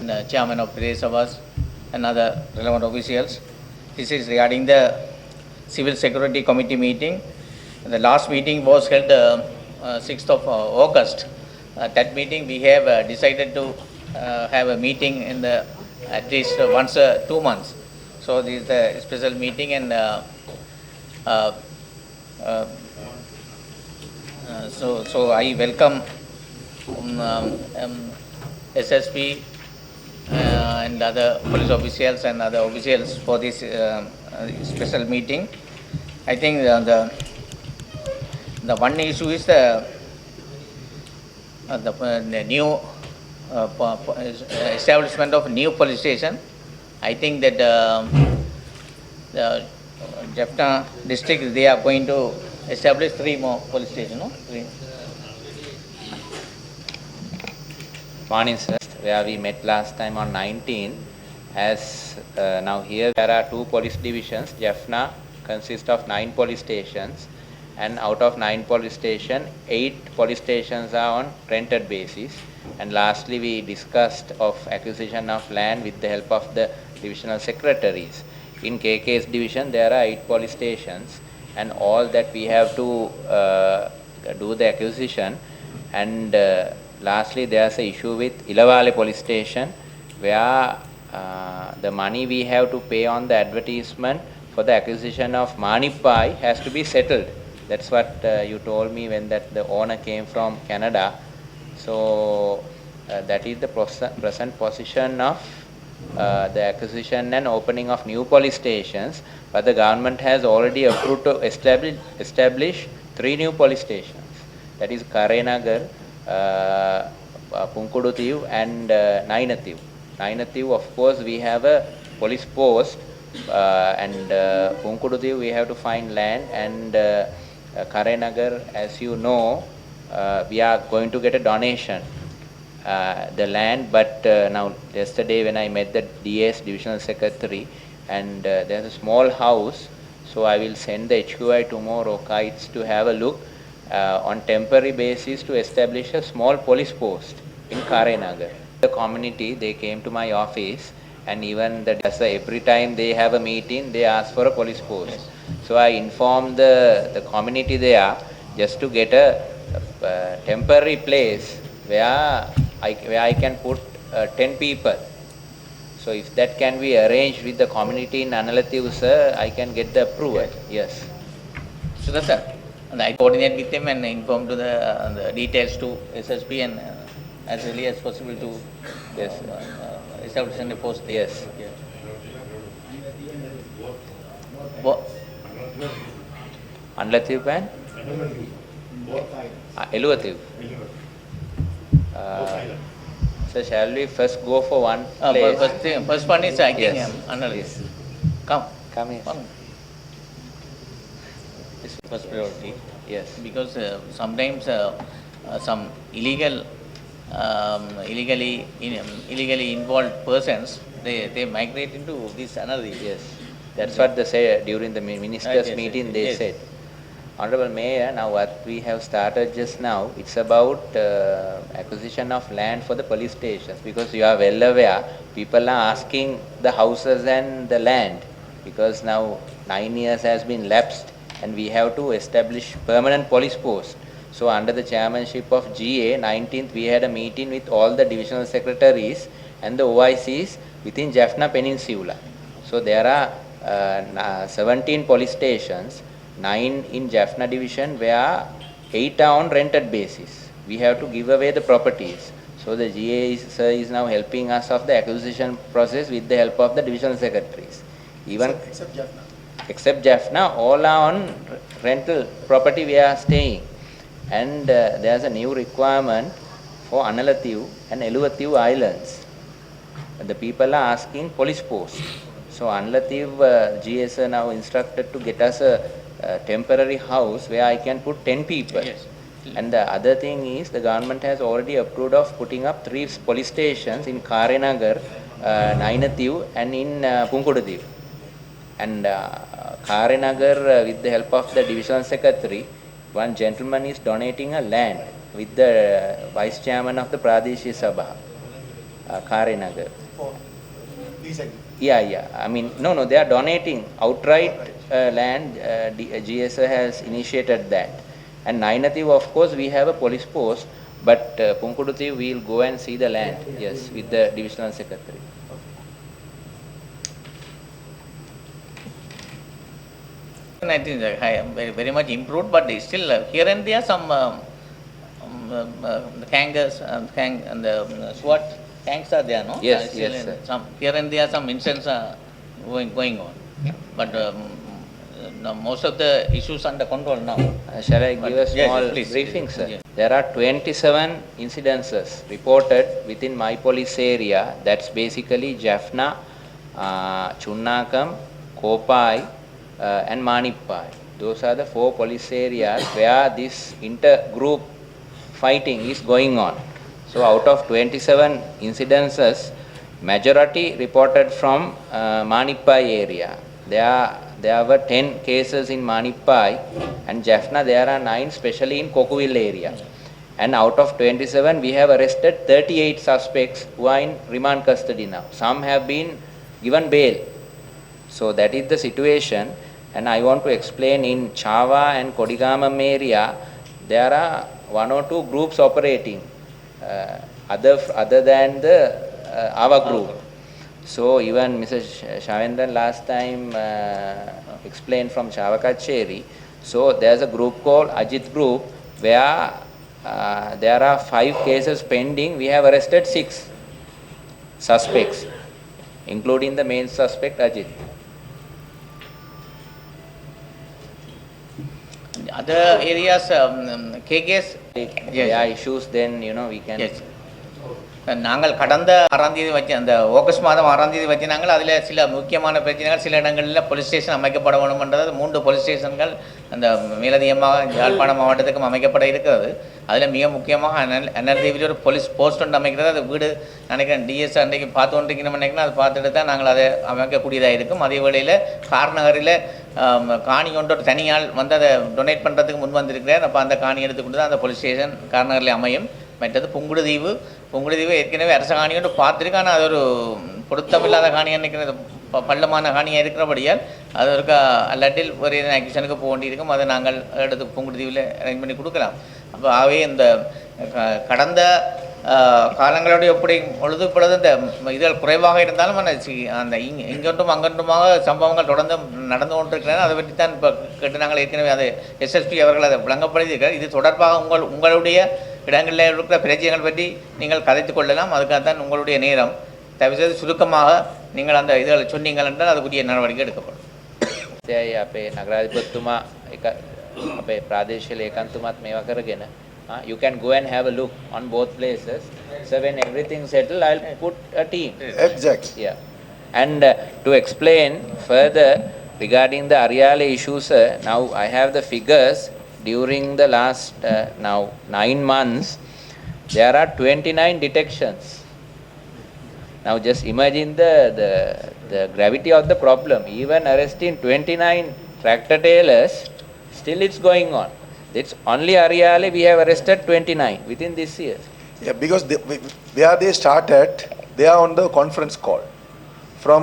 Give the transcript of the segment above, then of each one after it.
and Chairman of Pradesh Sabhas and other relevant officials. This is regarding the Civil Security Committee meeting. The last meeting was held 6th of August. At that meeting, we have decided to have a meeting in the at least once 2 months. So this is a special meeting, and so I welcome SSP and other police officials and other officials for this special meeting. I think the one issue is the new establishment of new police station. I think that the Jaffna district, they are going to establish 3 more police stations. No? 3. Morning, sir. Where we met last time on 19. As now here there are 2 police divisions. Jaffna consists of 9 police stations, and out of 9 police stations, 8 police stations are on rented basis. And lastly, we discussed of acquisition of land with the help of the divisional secretaries. In KK's division, there are 8 police stations, and all that we have to do the acquisition. And lastly, there's an issue with Ilawale police station, where the money we have to pay on the advertisement for the acquisition of Manippai has to be settled. That's what you told me when that the owner came from Canada. So that is the present position of the acquisition and opening of new police stations. But the government has already approved to establish 3 new police stations. That is Karenagar, Punkuduthiyuv and Nainathiyuv. Nainathiyuv, of course, we have a police post, and Punkuduthiyuv we have to find land, and Karenagar, as you know, we are going to get a donation, the land, but now yesterday when I met the DS divisional secretary, and there's a small house, so I will send the HQI tomorrow, kites, to have a look on temporary basis to establish a small police post in Karenagar. The community, they came to my office, and even every time they have a meeting, they ask for a police post. So I informed the community there just to get a temporary place where I can put 10 people. So if that can be arranged with the community in Analathivu, sir, I can get the approval. Yes. So that's sir. And I coordinate with them and inform to the details to SSP, and as early as possible to establish a post. Yes. Yeah. What? Analathivu and Eluvathivu. So shall we first go for one place? First one is I think Yes. analysis. Come here. Come. This is first priority. Yes. Because sometimes some illegally involved persons, they migrate into this another. Yes. That's what they say during the ministers' meeting. They said. Honorable Mayor, now what we have started just now, it's about acquisition of land for the police stations, because you are well aware, people are asking the houses and the land, because now 9 years has been lapsed and we have to establish permanent police post. So under the chairmanship of GA, 19th we had a meeting with all the divisional secretaries and the OICs within Jaffna Peninsula. So there are 17 police stations, 9 in Jaffna division, where 8 are on rented basis. We have to give away the properties. So the GA is now helping us of the acquisition process with the help of the divisional secretaries. Even except Jaffna, all are on rental property we are staying. And there's a new requirement for Analathivu and Eluvathivu islands. The people are asking police post. So Analathivu, GS are now instructed to get us a temporary house where I can put 10 people. Yes. And the other thing is the government has already approved of putting up 3 police stations in Karenagar, Nainathiyuv and in Punkuduthiyuv. And Karenagar, with the help of the divisional secretary, one gentleman is donating a land with the vice chairman of the Pradeshi Sabha. Karinagar. For these agreements. Yeah. I mean, no, they are donating outright land. GSA has initiated that. And Nainathi, of course, we have a police post, but Punkuduthi, we will go and see the land, yes, with the divisional secretary. I think very much improved, but still here and there some the kangas and the SWAT tanks are there, no? Yes, Still yes, sir. some here and there some incidents are going on, but now most of the issues under control now. Shall I give a Yes, yes, small please. briefing, sir? Yes. There are 27 incidences reported within my police area. That's basically Jaffna, Chunnakam, Kopai, and Manippai. Those are the 4 police areas where this inter-group fighting is going on. So out of 27 incidences, majority reported from Manippai area. There were 10 cases in Manippai, and Jaffna there are 9, especially in Kokuville area. And out of 27, we have arrested 38 suspects who are in remand custody now. Some have been given bail. So that is the situation. And I want to explain, in Chava and Kodigamam area, there are 1 or 2 groups operating, other than our group. So even Mr. Shavendran last time explained from Chava Kacheri. So there's a group called Ajit Group where there are 5 cases pending. We have arrested 6 suspects, including the main suspect Ajit. Other areas, KKS, There are issues, then we can. yes. நாங்கள் கடந்த 6ஆம் தேதி வச்சு அந்த August மாதம் 6ஆம் தேதி வச்சு நாங்கள் அதில் சில முக்கியமான பிரச்சனைகள் சில இடங்களில் போலீஸ் ஸ்டேஷன் அமைக்கப்பட வேண்டும்ன்றது 3 போலீஸ் ஸ்டேஷன்கள் அந்த மேலதிகமாக யாழ்ப்பாணம் மாவட்டத்துக்கும் அமைக்கப்பட இருக்கிறது. அதில் மிக முக்கியமாக NRDவில் ஒரு போலீஸ் போஸ்ட் ஒன்று அமைக்கிறது. அது வீடு நினைக்கிறேன் டிஎஸ் அன்றைக்கு பார்த்து கொண்டிருக்கணும் நினைக்கிறேன். அது பார்த்துட்டு தான் நாங்கள் அதை அமைக்கக்கூடியதாக இருக்கும். அதே வேளையில் கார்நகரில் காணி கொண்டு ஒரு தனியால் வந்து அதை டொனேட் பண்ணுறதுக்கு முன் வந்திருக்கிறார். அப்போ அந்த காணி எடுத்துக்கொண்டு தான் அந்த போலீஸ் ஸ்டேஷன் கார்நகரில் அமையும். மற்றது புங்குடுதீவு ஏற்கனவே அரச காணி கொண்டு பார்த்துருக்கு. ஆனால் அது ஒரு பொருத்தமில்லாத காணியாக நினைக்கிறது, பள்ளமான காணியாக இருக்கிறபடியால் அது ஒரு அல்லாட்டில் ஒரு ஆக்ஷனுக்கு போக வேண்டியிருக்கும். அதை நாங்கள் எடுத்து புங்குடுதீவில் அரேஞ்ச் பண்ணி கொடுக்கலாம். அப்போ ஆகவே இந்த கடந்த காலங்களுடைய எப்படி பொழுது இப்பொழுது இந்த இதுகள் குறைவாக இருந்தாலும் அந்த இங்கொன்றும் அங்கொன்றுமாக சம்பவங்கள் தொடர்ந்து நடந்து கொண்டிருக்கிறது. அதை பற்றி தான் இப்போ கேட்டு நாங்கள் ஏற்கனவே அதை எஸ்எஸ்பி அவர்கள் அதை விளங்கப்படுத்தியிருக்கிறார். இது தொடர்பாக உங்களுடைய இடங்களில் இருக்கிற பிரச்சனைகள் பற்றி நீங்கள் கதைத்து கொள்ளலாம். அதுக்காகத்தான் உங்களுடைய நேரம். தவிர்த்து சுருக்கமாக நீங்கள் அந்த இதுகளை சொன்னீங்கள் என்றால் அதுக்குரிய நடவடிக்கை எடுக்கப்படும். අපේ නගරාධිපතිතුමා අපේ ප්‍රාදේශීය ලේකම්තුමාත් මේවා කරගෙන you can go and have a look on both places. So when everything settled, I'll put a team. Exactly. Yeah. And to explain further regarding the Ariale issues, now I have the figures. During the last now 9 months, there are 29 detections. Now just imagine the gravity of the problem. Even arresting 29 tractor tailors, still it's going on. It's only Ariale we have arrested 29 within this year. Yeah, because where they started, they are on the conference call. From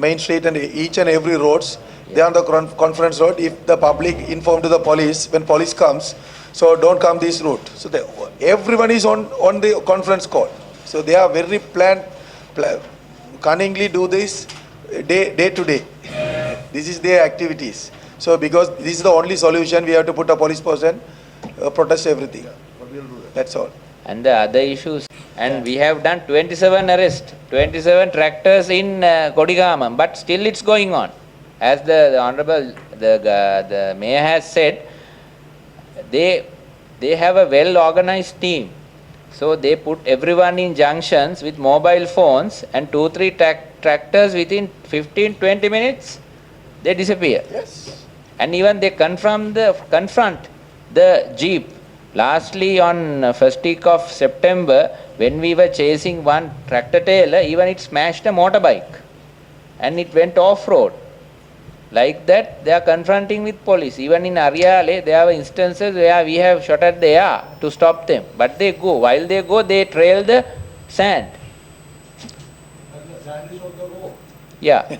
Main Street and each and every roads, they are on the conference road. If the public inform to the police, when police comes, so don't come this route. So everyone is on the conference call. So they are very cunningly do this day to day. This is their activities. So because this is the only solution, we have to put a police person, protest everything. That's all. And the other issues, and we have done 27 arrests, 27 tractors in Kodigamam, but still it's going on. As the Honorable the Mayor has said, they have a well organized team. So they put everyone in junctions with mobile phones, and 2-3 tractors within 15-20 minutes, they disappear. Yes. And even they confront the jeep. Lastly, on first week of September, when we were chasing one tractor trailer, even it smashed a motorbike and it went off-road. Like that, they are confronting with police. Even in Ariale, there are instances where we have shot at the air to stop them. But they go. While they go, they trail the sand. Yeah.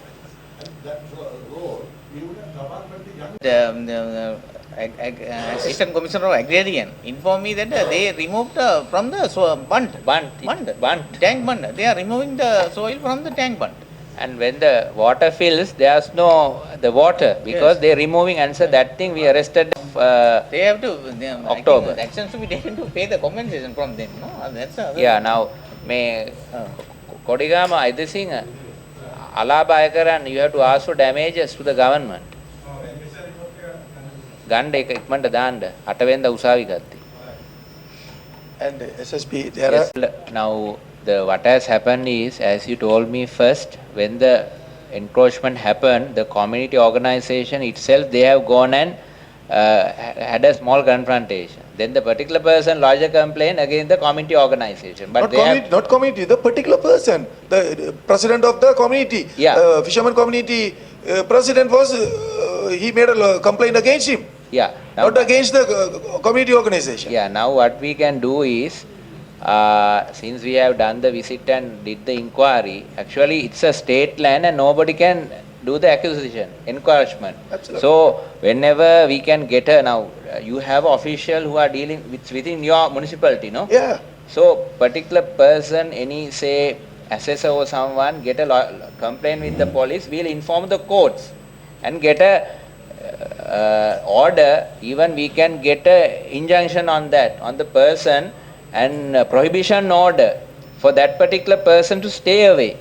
The Assistant Commissioner of Agrarian informed me that they removed from the bund. Bunt. Tank bund. They are removing the soil from the tank bund. And when the water fills, there's no the water because Yes. they're removing. And so that thing we arrested. They have to, October. I think the action should be taken to pay the compensation from them. No, that's the other Yeah. Now, may Kodigama අයිතිසිංහ අලාභ අය කරන්න you have to ask for damages to the government. ගණ්ඩ එක ඉක්මනට දාන්න 8 වෙනිදා උසාවි ගත්තේ. And SSP, there are Now, what has happened is, as you told me first, when the encroachment happened, the community organization itself, they have gone and had a small confrontation. Then the particular person lodged a complaint against the community organization. But not they community, have, not community, the particular person, the president of the community, Yeah. fisherman community president was, he made a complaint against him, yeah. Now, not against the community organization. yeah. Now what we can do is, since we have done the visit and did the inquiry, actually it's a state land and nobody can do the acquisition, encouragement. Absolutely. So whenever we can get a, now you have official who are dealing with within your municipality, no? Yeah, So particular person, any say assessor or someone get a complaint with the police, we'll inform the courts and get a order. Even we can get a injunction on that, on the person, and a prohibition order for that particular person to stay away.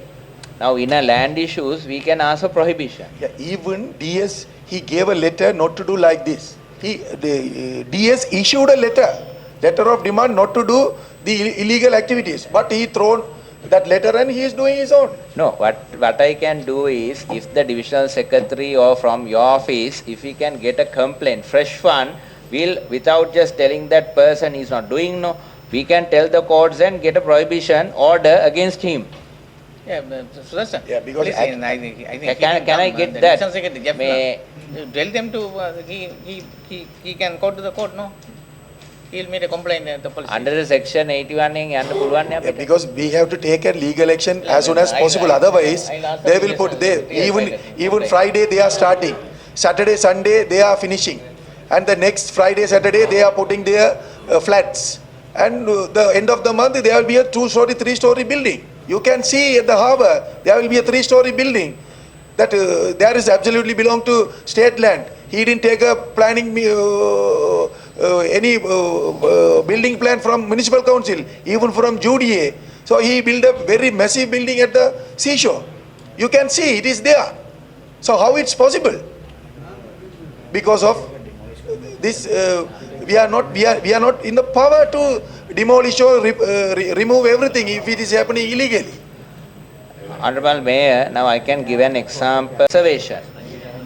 Now in a land issues, we can ask for prohibition. yeah, even DS, he gave a letter not to do like this. The DS issued a letter of demand not to do the illegal activities, but he thrown that letter and he is doing his own. No, what I can do is, if the divisional secretary or from your office, if we can get a complaint, fresh one, we'll, without just telling that person is not doing, no, we can tell the courts and get a prohibition order against him. Yeah, Sudarshan. Yeah, because please, act- I think Can I get the that? Division Secretary, Jeff, May- tell them to, he can go to the court, no? He'll make a complaint at the police. Under the section 81 එකෙන් යන්න පුළුවන් නේ Yeah, අපිට. because we have to take a legal action as soon as I- possible. I- Otherwise, I'll ask they the will put, DSS, even Friday they are starting. Saturday, Sunday they are finishing. And the next Friday, Saturday they are putting their flats. And the end of the month there will be a 2-story, 3-story building. You can see at the harbour, there will be a 3-story building that there is absolutely belong to state land. He didn't take a planning, any building plan from municipal council, even from JUDA. So he built a very massive building at the seashore. You can see it is there. So how it's possible? Because of this, we are not in the power to demolish or remove everything if it is happening illegally. Honorable Mayor, now I can give an example. Conservation.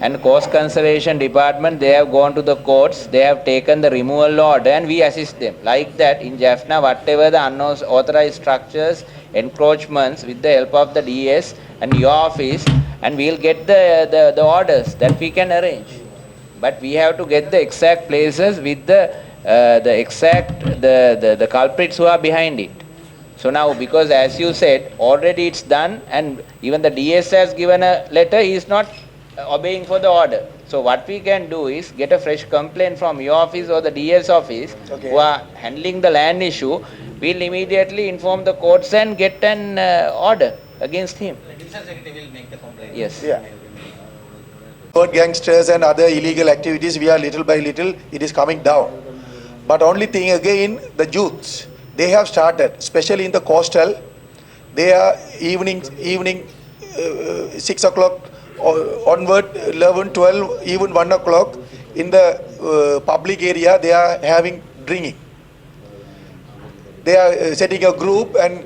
And Coast Conservation Department, they have gone to the courts, they have taken the removal order and we assist them. Like that, in Jaffna, whatever the unauthorized structures, encroachments, with the help of the DS and your office, and we'll get the orders that we can arrange. But we have to get the exact places with the culprits who are behind it. So now, because as you said, already it's done and even the DS has given a letter, he is not obeying for the order. So what we can do is get a fresh complaint from your office or the DS office Okay. who are handling the land issue. We'll immediately inform the courts and get an order against him. The Division Secretary will make the complaint. Yes. Yeah. For gangsters and other illegal activities, we are little by little, it is coming down. But only thing again, the youths, they have started, especially in the coastal, they are evening 6 o'clock onward, 11, 12, even 1 o'clock, in the public area, they are having drinking. They are setting a group and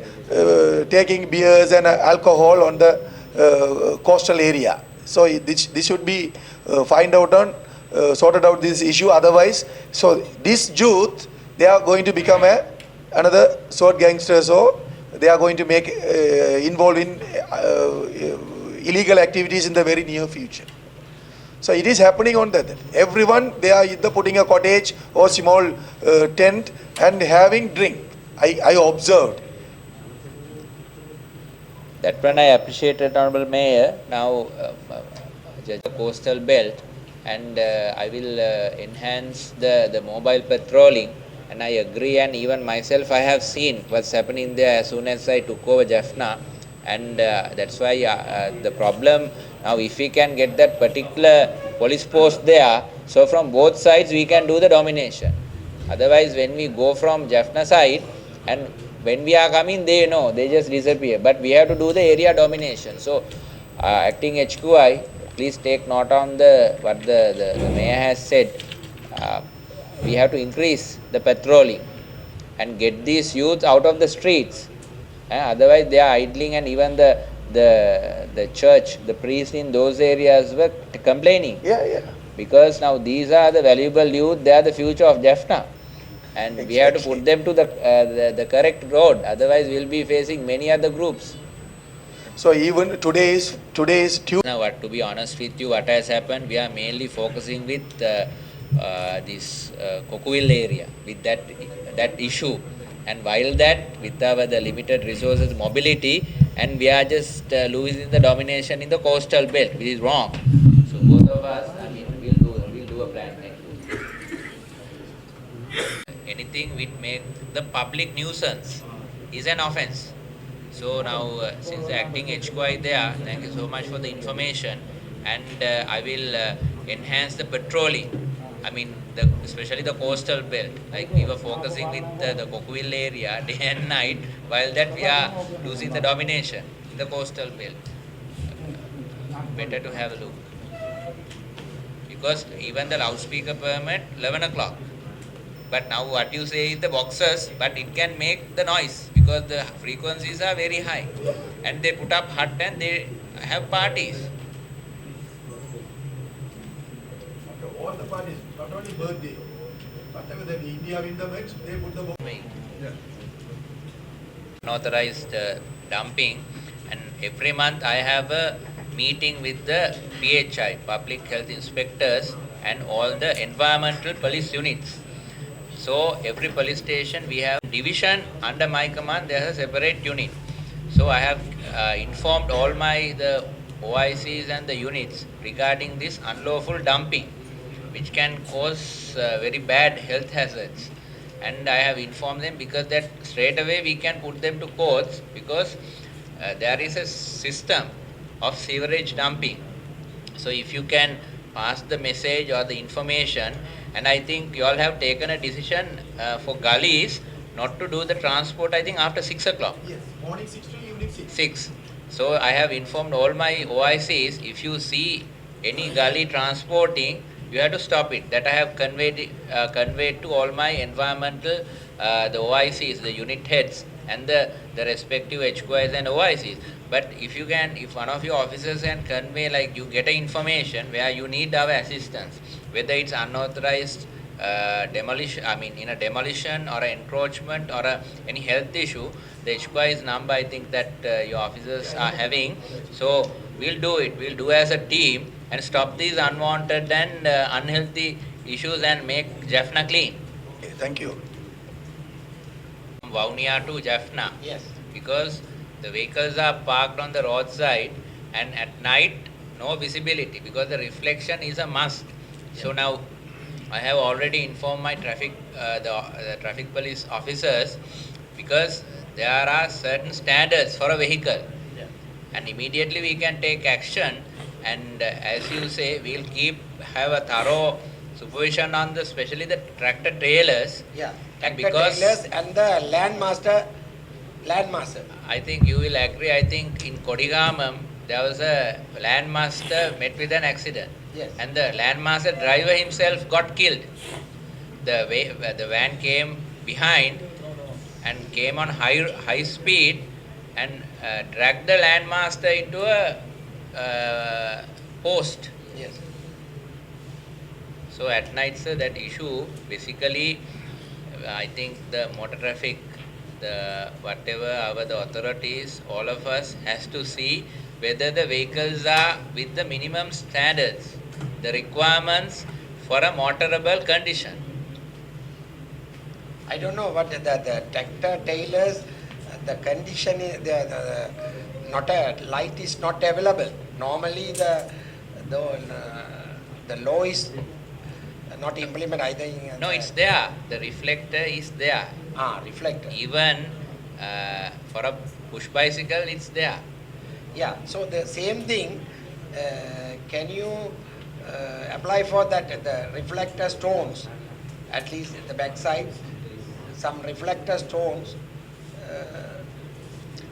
taking beers and alcohol on the coastal area. So this should be sorted out this issue. Otherwise, so this youth, they are going to become another sword gangsters, or they are going to make involved in illegal activities in the very near future. So it is happening on that. Everyone, they are either putting a cottage or small tent and having drink. I observed. That one I appreciated, Honorable Mayor. Now, judge the coastal belt, and I will enhance the mobile patrolling. And I agree, and even myself, I have seen what's happening there as soon as I took over Jaffna, and that's why the problem now, if we can get that particular police post there, so from both sides we can do the domination. Otherwise, when we go from Jaffna side and when we are coming, they know, they just disappear. But we have to do the area domination. So, acting HQI, please take note on what the mayor has said. We have to increase the patrolling and get these youths out of the streets. Otherwise, they are idling, and even the church, the priest in those areas were complaining. Yeah. Because now these are the valuable youth, they are the future of Jaffna. And we have to put them to the correct road, otherwise we'll be facing many other groups. So even today's Tuesday. Now, to be honest with you, what has happened, we are mainly focusing with this Cockville area, with that issue. And while that, with the limited resources, mobility, and we are just losing the domination in the coastal belt, which is wrong. So both of us, I mean, we'll do a plan next week. Anything which make the public nuisance is an offence. So now, since the acting HQI there, thank you so much for the information, and I will enhance the patrolling. I mean, especially the coastal belt. Like we were focusing with the Cockville area day and night, while that we are losing the domination in the coastal belt. Better to have a look. Because even the loudspeaker permit 11 o'clock. But now what you say is the boxes, but it can make the noise because the frequencies are very high. And they put up hut and they have parties. All the parties, not only birthday, whatever the India in the mix, they put the Unauthorized dumping, and every month I have a meeting with the PHI, Public Health Inspectors, and all the environmental police units. So every police station we have division under my command, there is a separate unit. So I have informed all the OICs and the units regarding this unlawful dumping, which can cause very bad health hazards. And I have informed them because that straight away we can put them to courts because there is a system of sewerage dumping. So if you can pass the message or the information, and I think you all have taken a decision for gullies not to do the transport, I think after 6 o'clock. Yes, morning 6 to evening 6. 6. So I have informed all my OICs, if you see any gully transporting, you have to stop it. That I have conveyed to all my environmental, the OICs, the unit heads, and the respective HQIs and OICs. But if one of your officers can convey, like you get a information where you need our assistance, whether it's unauthorized demolition, I mean in a demolition or an encroachment or any health issue, the HQI's number I think that your officers are having. So we'll do it. We'll do as a team and stop these unwanted and unhealthy issues and make Jaffna clean. Okay, thank you. From Vaunia to Jaffna. Yes. Because the vehicles are parked on the roadside and at night no visibility because the reflection is a must. So now I have already informed my traffic police officers because there are certain standards for a vehicle. Yeah. And immediately we can take action, and as you say, we'll have a thorough supervision on especially the tractor trailers. Yeah. And Tractor because trailers and the landmaster. I think you will agree, I think in Kodigamam there was a landmaster met with an accident. Yes. And the landmaster driver himself got killed. The van came behind and came on high speed and dragged the landmaster into a post. Yes. So at night, sir, that issue basically, I think the motor traffic, the authorities, all of us has to see whether the vehicles are with the minimum standards, the requirements for a motorable condition. I don't know what the tractor trailers, the condition is, not a, light is not available. Normally the law is not implemented either in. No, it's there. The reflector is there. Reflector. Even for a push bicycle, it's there. Yeah, so the same thing, can you apply for that, the reflector stones, at least at the back side, some reflector stones.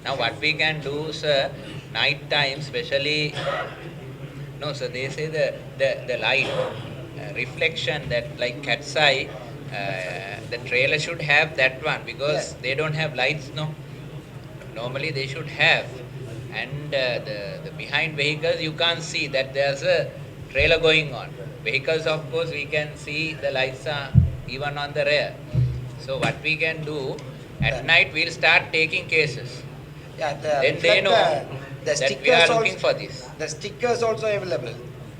Now what we can do, sir, night time, especially, no, sir, they say the light, reflection, that like cat's eye, the trailer should have that one, because Yeah. they don't have lights, no. Normally they should have. And the behind vehicles, you can't see that there's a trailer going on. Vehicles, of course, we can see the lights are even on the rear. So what we can do, at night we'll start taking cases. Yeah, the Then they know reflector, the that we are stickers looking also, for this. the stickers also available,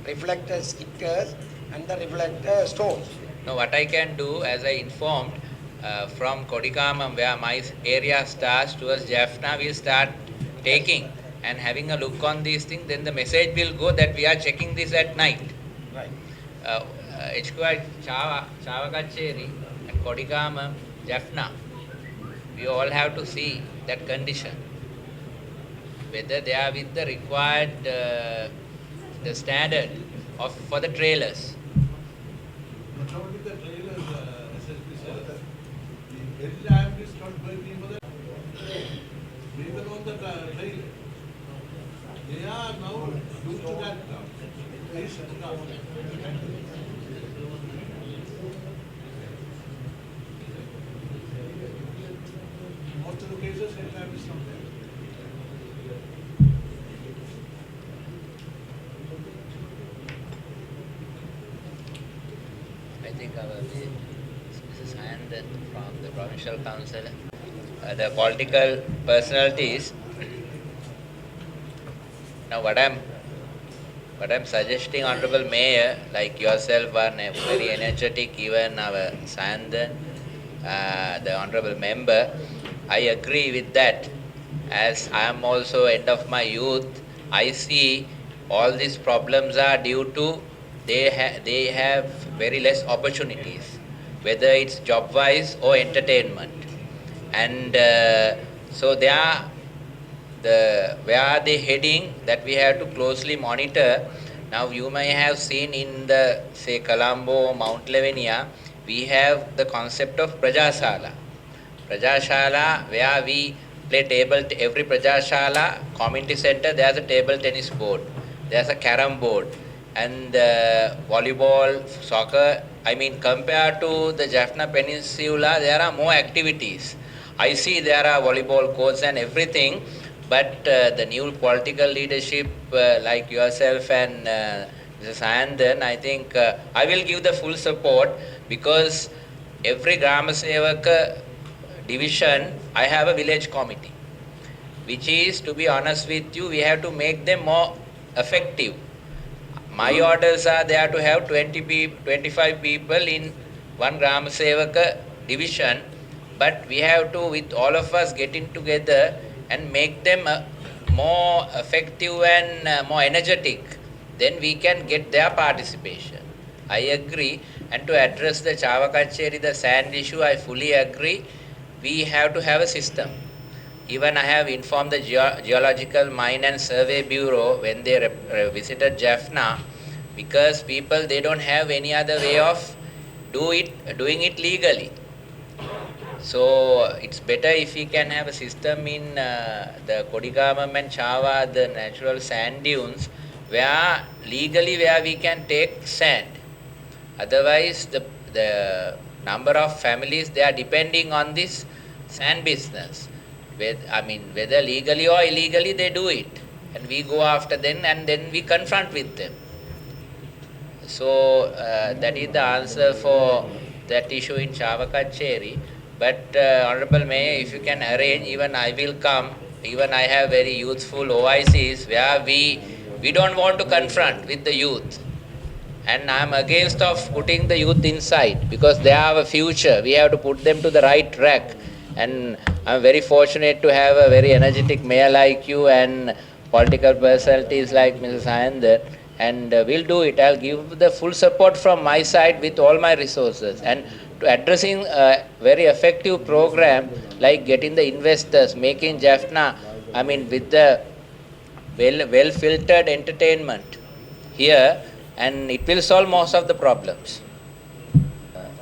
reflector stickers and the reflector stones. Now what I can do, as I informed, from Kodikamam, where my area starts, towards Jaffna, we'll start taking and having a look on these things. Then the message will go that we are checking this at night. Right. HQI Chavakacheri and Kodikamam, Jaffna, we all have to see that condition, whether they are with the required the standard of for the trailers. Not only the trailers, SSP sir, the headlamp is not working for the people on the trailer. They are now used to that now. Please come. Most of the cases, headlamp is not there. I think our Mrs. Anand from the Provincial Council, the political personalities. Now what I'm suggesting, Honorable Mayor, like yourself are very energetic, even our Sandan, the Honorable Member, I agree with that. As I am also end of my youth, I see all these problems are due to they have very less opportunities, whether it's job-wise or entertainment. And so they are where are they heading, that we have to closely monitor. Now you may have seen in the, say, Colombo, Mount Lavinia, we have the concept of Prajashala. Prajashala, where we play every Prajashala, community center, there's a table tennis board, there's a carom board, and volleyball, soccer. I mean, compared to the Jaffna Peninsula, there are more activities. I see there are volleyball courts and everything, but the new political leadership like yourself and Mrs. Andan, I think I will give the full support, because every Grama Sevaka division, I have a village committee, which is, to be honest with you, we have to make them more effective. My orders are there to have 25 people in one Grama Sevaka division, but we have to, with all of us getting together and make them more effective and more energetic, then we can get their participation. I agree. And to address the Chavakacheri, the sand issue, I fully agree. We have to have a system. Even I have informed the Geological Mine and Survey Bureau when they visited Jaffna, because people, they don't have any other way of doing it legally. So it's better if we can have a system in the Kodikamam and Chava, the natural sand dunes, where legally where we can take sand. Otherwise, the number of families, they are depending on this sand business. Whether legally or illegally, they do it, and we go after them and then we confront with them. So that is the answer for that issue in Chavakacheri. But Honorable Mayor, if you can arrange, even I will come. Even I have very youthful OICs where we don't want to confront with the youth. And I am against of putting the youth inside, because they have a future. We have to put them to the right track. And I'm very fortunate to have a very energetic mayor like you and political personalities like Mrs. Ayander, and we'll do it. I'll give the full support from my side with all my resources, and to addressing a very effective program like getting the investors, making Jaffna, I mean, with the well filtered entertainment here, and it will solve most of the problems.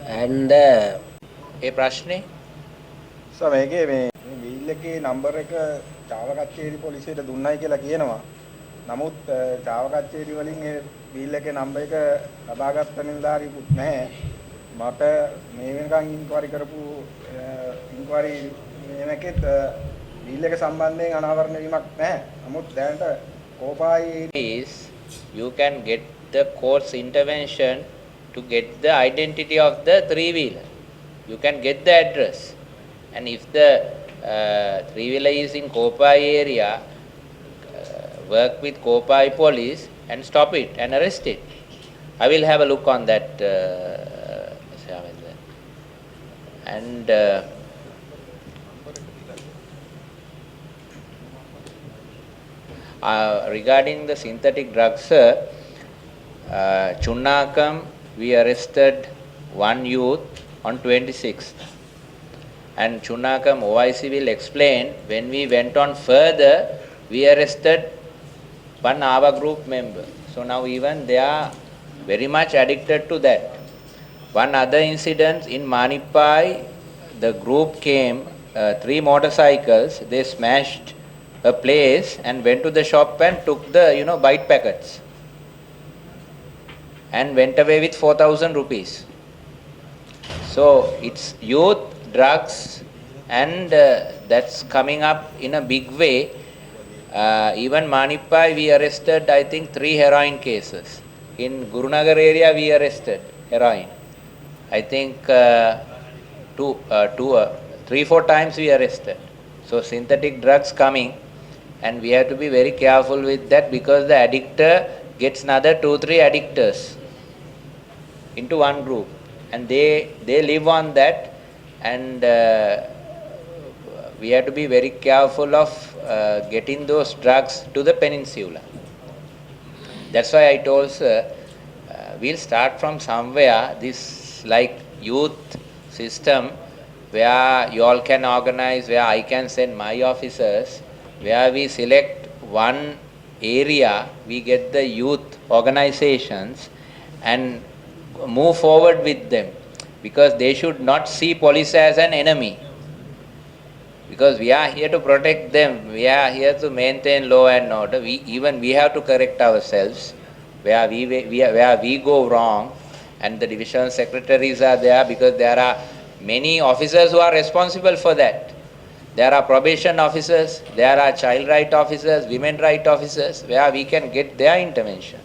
And A Prashni? මේකේ මේ wheel එකේ number එක චාව කච්චේරි පොලිසියට දුන්නයි කියලා කියනවා. නමුත් චාව කච්චේරි වලින් ඒ wheel එකේ නම්බර් එක ලබාගත්ත නිලධාරියෙකුත් නැහැ. මට මේ වෙනකන් ඉන්ක්වයරි කරපු ඉන්ක්වයරි මේකෙත් වීල් එක සම්බන්ධයෙන් අනාවරණ වීමක් නැහැ. නමුත් දැනට කෝපායි Is you can get the court's intervention to get the identity of the three-wheeler. You can get the address. And if the three-wheeler is in Kopai area, work with Kopai police and stop it and arrest it. I will have a look on that. And regarding the synthetic drugs, sir, Chunnakam, we arrested one youth on 26th. And Chunnakam OIC will explain, when we went on further, we arrested one Ava group member. So now even they are very much addicted to that. One other incident in Manipai, the group came, 3 motorcycles, they smashed a place and went to the shop and took the, bite packets and went away with 4,000 rupees. So it's youth, drugs, and that's coming up in a big way. Even Manipai, we arrested, I think, 3 heroin cases. In Gurunagar area, we arrested heroin. I think 3-4 times we arrested. So synthetic drugs coming, and we have to be very careful with that, because the addictor gets another 2-3 addictors into one group, and they live on that, and we have to be very careful of getting those drugs to the peninsula. That's why I told sir, we'll start from somewhere, this like youth system, where you all can organize, where I can send my officers, where we select one area, we get the youth organizations and move forward with them, because they should not see police as an enemy, because we are here to protect them, we are here to maintain law and order. We have to correct ourselves where we go wrong, and the division secretaries are there, because there are many officers who are responsible for that. There are probation officers, there are child right officers, women right officers, where we can get their intervention.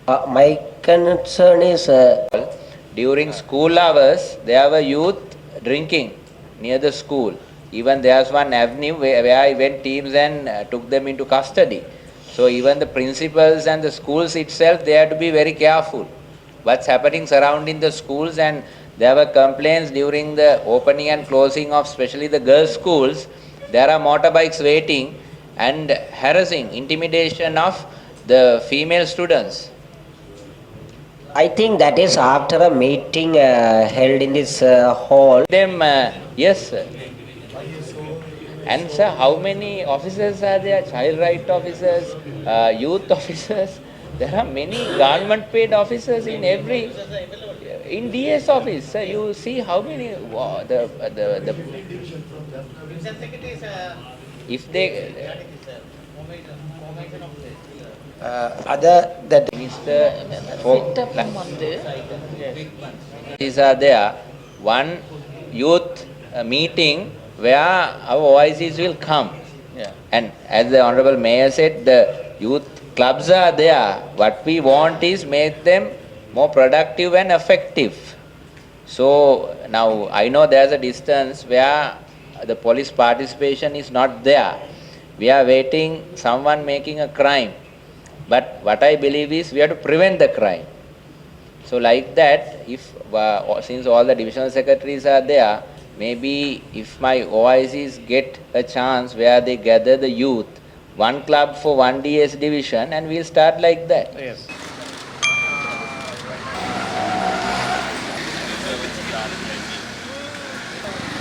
my concern is During school hours, there were youth drinking near the school. Even there's one avenue where I went teams and took them into custody. So even the principals and the schools itself, they have to be very careful what's happening surrounding the schools. And there were complaints during the opening and closing of especially the girls' schools. There are motorbikes waiting and harassing, intimidation of the female students. I think that is after a meeting held in this hall. Them, yes, sir. And sir, how many officers are there? Child right officers, youth officers. There are many government paid officers in DS office. Sir, you see how many if they Other that Mr. These are there. One youth meeting where our OICs will come. Yeah. And as the Honorable Mayor said, the youth clubs are there. What we want is make them more productive and effective. So now I know there's a distance where the police participation is not there. We are waiting someone making a crime. But what I believe is we have to prevent the crime. So like that, if since all the divisional secretaries are there, maybe if my OICs get a chance where they gather the youth, one club for one DS division, and we'll start like that. Yes.